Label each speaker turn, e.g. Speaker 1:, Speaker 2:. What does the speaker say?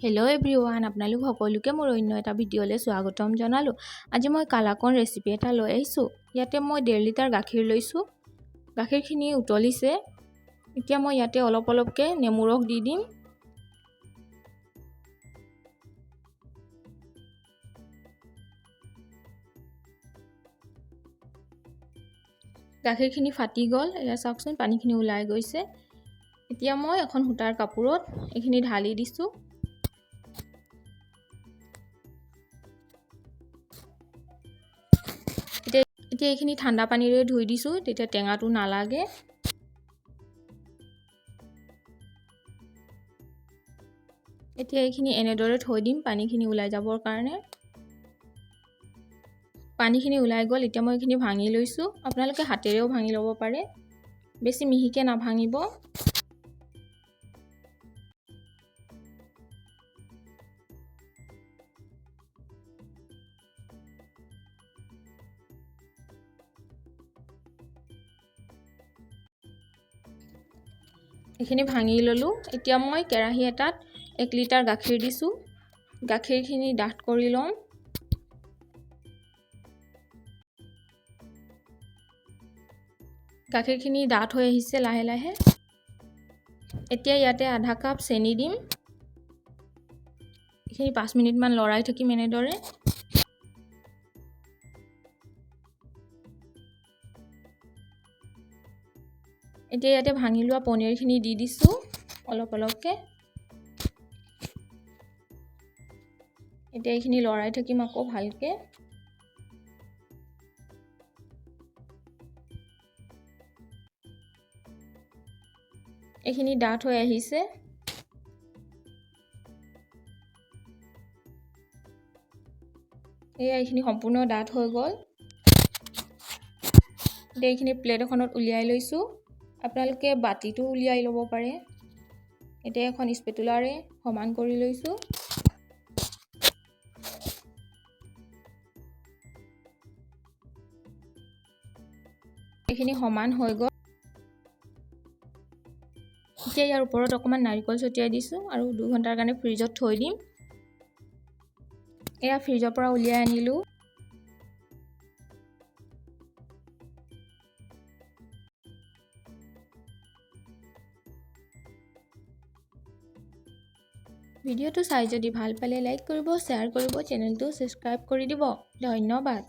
Speaker 1: Hello' everyone, আপোনালোক সকলোকে মোৰ অন্য এটা ভিডিঅ'লৈ স্বাগতম জনালোঁ। আজি মই কালাকন ৰেচিপি এটা লৈ আহিছোঁ। ইয়াতে মই 1.5 লিটাৰ গাখীৰ লৈছোঁ। গাখীৰখিনি উতলিছে। এতিয়া মই ইয়াতে অলপ অলপকৈ নেমু ৰস দি দিম। গাখীৰখিনি ফাটি গ'ল। এয়া চাওকচোন, পানীখিনি ওলাই গৈছে। এতিয়া মই এখন সূতাৰ কাপোৰত এইখিনি ঢালি দিছোঁ। এতিয়া এইখিনি ঠাণ্ডা পানীৰে ধুই দিছোঁ, তেতিয়া টেঙাটো নালাগে। এতিয়া এইখিনি এনেদৰে থৈ দিম পানীখিনি ওলাই যাবৰ কাৰণে। পানীখিনি ওলাই গ'ল। এতিয়া মই এইখিনি ভাঙি লৈছোঁ। আপোনালোকে হাতেৰেও ভাঙি ল'ব পাৰে, বেছি মিহিকৈ নাভাঙিব। এইখিনি ভাঙি ল'লোঁ। এতিয়া মই কেৰাহী এটাত 1 লিটাৰ গাখীৰ দিছোঁ। গাখীৰখিনি ডাঠ কৰি ল'ম। গাখীৰখিনি ডাঠ হৈ আহিছে লাহে লাহে। এতিয়া ইয়াতে আধা কাপ চেনি দিম। এইখিনি 5 মিনিটমান লৰাই থাকিম এনেদৰে। এতিয়া ইয়াতে ভাঙি লোৱা পনীৰখিনি দি দিছোঁ অলপ অলপকৈ। এতিয়া এইখিনি লৰাই থাকিম আকৌ ভালকৈ। এইখিনি ডাঠ হৈ আহিছে। এইখিনি সম্পূৰ্ণ ডাঠ হৈ গ'ল। এতিয়া এইখিনি প্লেট এখনত উলিয়াই লৈছোঁ। আপোনালোকে বাতিটো উলিয়াই ল'ব পাৰে। এতিয়া এখন স্পেটুলাৰে সমান কৰি লৈছোঁ। এইখিনি সমান হৈ গ'ল। এতিয়া ইয়াৰ ওপৰত অকণমান নাৰিকল ছটিয়াই দিছোঁ আৰু 2 ঘণ্টাৰ কাৰণে ফ্ৰিজত থৈ দিম। এয়া ফ্ৰিজৰ পৰা উলিয়াই আনিলোঁ। ভিডিঅ'টো চাই যদি ভাল পালে লাইক কৰিব, শ্বেয়াৰ কৰিব, চেনেলটো ছাবস্ক্ৰাইব কৰি দিব। ধন্যবাদ।